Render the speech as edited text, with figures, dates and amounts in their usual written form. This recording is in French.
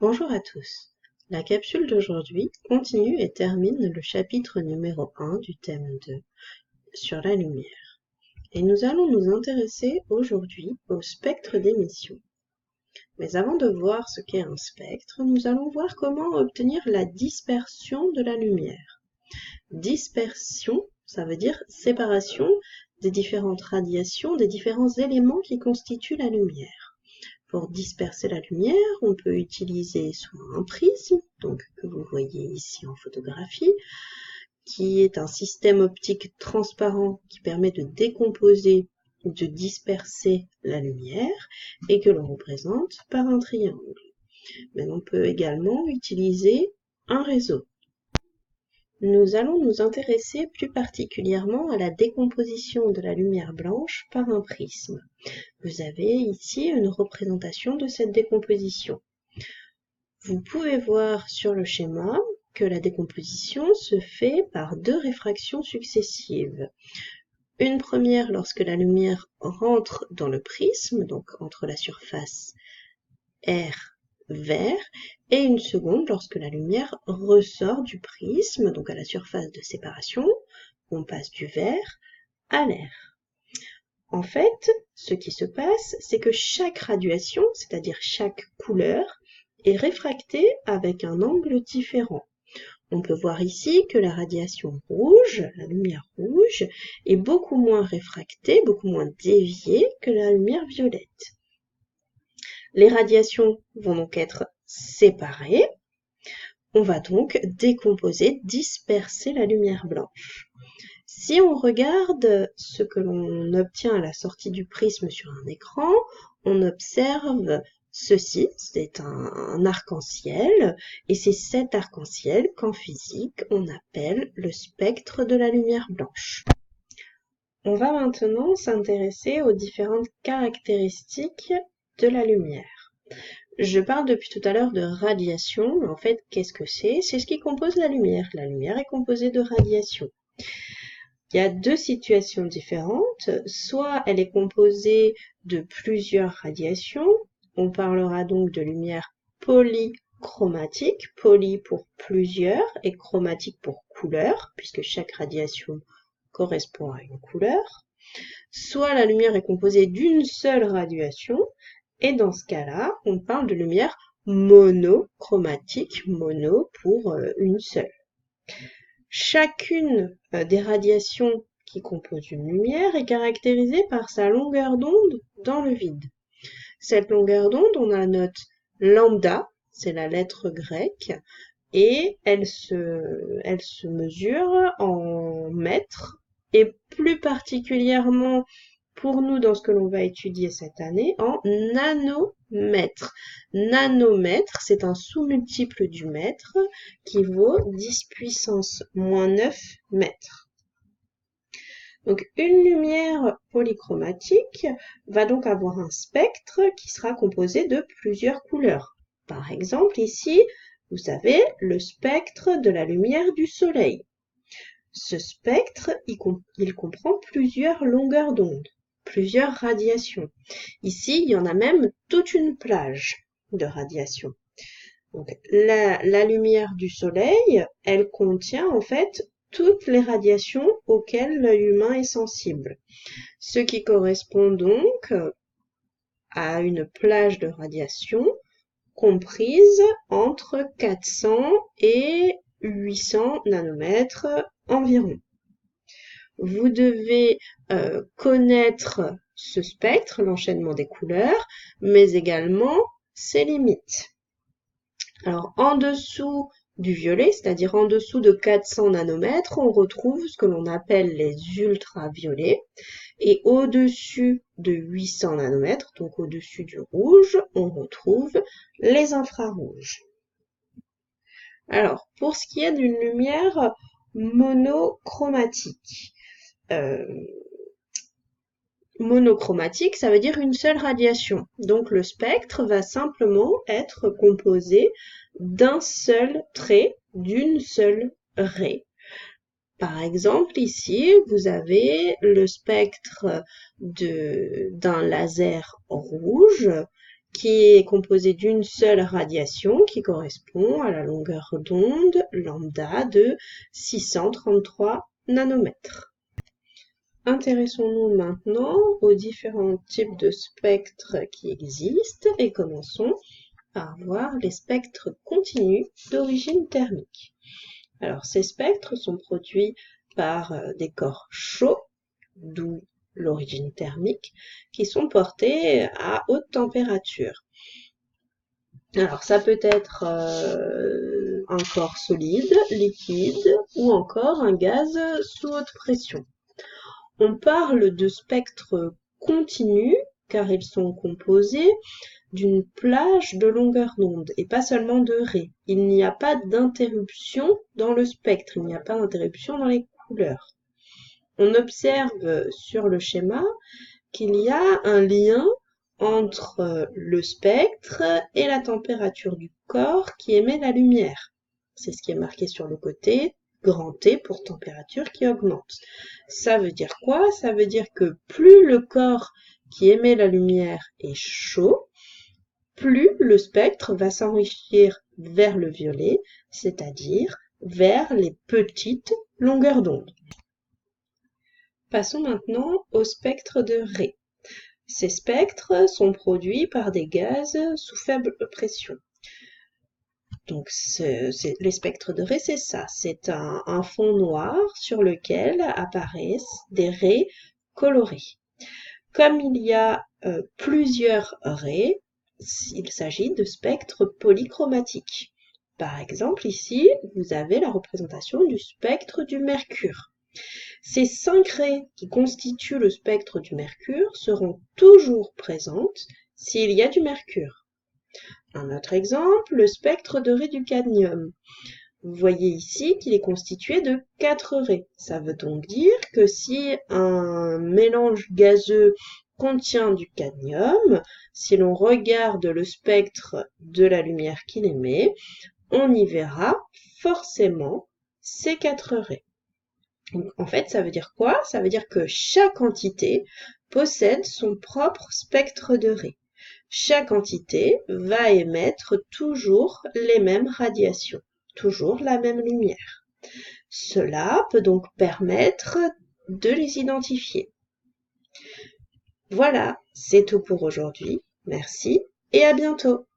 Bonjour à tous. La capsule d'aujourd'hui continue et termine le chapitre numéro 1 du thème 2 sur la lumière. Et nous allons nous intéresser aujourd'hui au spectre d'émission. Mais avant de voir ce qu'est un spectre, nous allons voir comment obtenir la dispersion de la lumière. Dispersion, ça veut dire séparation des différentes radiations, des différents éléments qui constituent la lumière. Pour disperser la lumière, on peut utiliser soit un prisme, donc que vous voyez ici en photographie, qui est un système optique transparent qui permet de décomposer ou de disperser la lumière et que l'on représente par un triangle. Mais on peut également utiliser un réseau. Nous allons nous intéresser plus particulièrement à la décomposition de la lumière blanche par un prisme. Vous avez ici une représentation de cette décomposition. Vous pouvez voir sur le schéma que la décomposition se fait par deux réfractions successives. Une première lorsque la lumière rentre dans le prisme, donc entre la surface R vert, et une seconde lorsque la lumière ressort du prisme, donc à la surface de séparation, on passe du vert à l'air. En fait, ce qui se passe, c'est que chaque radiation, c'est-à-dire chaque couleur, est réfractée avec un angle différent. On peut voir ici que la radiation rouge, la lumière rouge, est beaucoup moins réfractée, beaucoup moins déviée que la lumière violette. Les radiations vont donc être séparées. On va donc décomposer, disperser la lumière blanche. Si on regarde ce que l'on obtient à la sortie du prisme sur un écran, on observe ceci, c'est un arc-en-ciel, et c'est cet arc-en-ciel qu'en physique on appelle le spectre de la lumière blanche. On va maintenant s'intéresser aux différentes caractéristiques de la lumière. Je parle depuis tout à l'heure de radiation, mais en fait, qu'est-ce que c'est? C'est ce qui compose la lumière. La lumière est composée de radiation. Il y a deux situations différentes. Soit elle est composée de plusieurs radiations. On parlera donc de lumière polychromatique. Poly pour plusieurs et chromatique pour couleur, puisque chaque radiation correspond à une couleur. Soit la lumière est composée d'une seule radiation. Et dans ce cas-là, on parle de lumière monochromatique, mono pour une seule. Chacune des radiations qui composent une lumière est caractérisée par sa longueur d'onde dans le vide. Cette longueur d'onde, on la note lambda, c'est la lettre grecque, et elle se mesure en mètres, et plus particulièrement pour nous, dans ce que l'on va étudier cette année, en nanomètres. Nanomètre, c'est un sous-multiple du mètre qui vaut 10 puissance moins 9 mètres. Donc, une lumière polychromatique va donc avoir un spectre qui sera composé de plusieurs couleurs. Par exemple, ici, vous avez le spectre de la lumière du soleil. Ce spectre, il comprend plusieurs longueurs d'onde, plusieurs radiations. Ici, il y en a même toute une plage de radiations. Donc, la lumière du soleil, elle contient en fait toutes les radiations auxquelles l'œil humain est sensible. Ce qui correspond donc à une plage de radiation comprise entre 400 et 800 nanomètres environ. Vous devez connaître ce spectre, l'enchaînement des couleurs, mais également ses limites. Alors, en dessous du violet, c'est-à-dire en dessous de 400 nanomètres, on retrouve ce que l'on appelle les ultraviolets. Et au-dessus de 800 nanomètres, donc au-dessus du rouge, on retrouve les infrarouges. Alors, pour ce qui est d'une lumière monochromatique, monochromatique, ça veut dire une seule radiation. Donc le spectre va simplement être composé d'un seul trait, d'une seule raie. Par exemple, ici, vous avez le spectre d'un laser rouge qui est composé d'une seule radiation qui correspond à la longueur d'onde lambda de 633 nanomètres. Intéressons-nous maintenant aux différents types de spectres qui existent et commençons par voir les spectres continus d'origine thermique. Alors, ces spectres sont produits par des corps chauds, d'où l'origine thermique, qui sont portés à haute température. Alors, ça peut être un corps solide, liquide ou encore un gaz sous haute pression. On parle de spectres continus car ils sont composés d'une plage de longueur d'onde et pas seulement de raies. Il n'y a pas d'interruption dans le spectre, il n'y a pas d'interruption dans les couleurs. On observe sur le schéma qu'il y a un lien entre le spectre et la température du corps qui émet la lumière. C'est ce qui est marqué sur le côté, grand T pour température qui augmente. Ça veut dire quoi? Ça veut dire que plus le corps qui émet la lumière est chaud, plus le spectre va s'enrichir vers le violet, c'est-à-dire vers les petites longueurs d'onde. Passons maintenant au spectre de raies. Ces spectres sont produits par des gaz sous faible pression. Donc les spectres de raies, c'est ça, c'est un fond noir sur lequel apparaissent des raies colorées. Comme il y a plusieurs raies, il s'agit de spectres polychromatiques. Par exemple, ici, vous avez la représentation du spectre du mercure. Ces 5 raies qui constituent le spectre du mercure seront toujours présentes s'il y a du mercure. Un autre exemple, le spectre de raies du cadmium. Vous voyez ici qu'il est constitué de 4 raies. Ça veut donc dire que si un mélange gazeux contient du cadmium, si l'on regarde le spectre de la lumière qu'il émet, on y verra forcément ces 4 raies. Donc, en fait, ça veut dire quoi? Ça veut dire que chaque entité possède son propre spectre de raies. Chaque entité va émettre toujours les mêmes radiations, toujours la même lumière. Cela peut donc permettre de les identifier. Voilà, c'est tout pour aujourd'hui. Merci et à bientôt.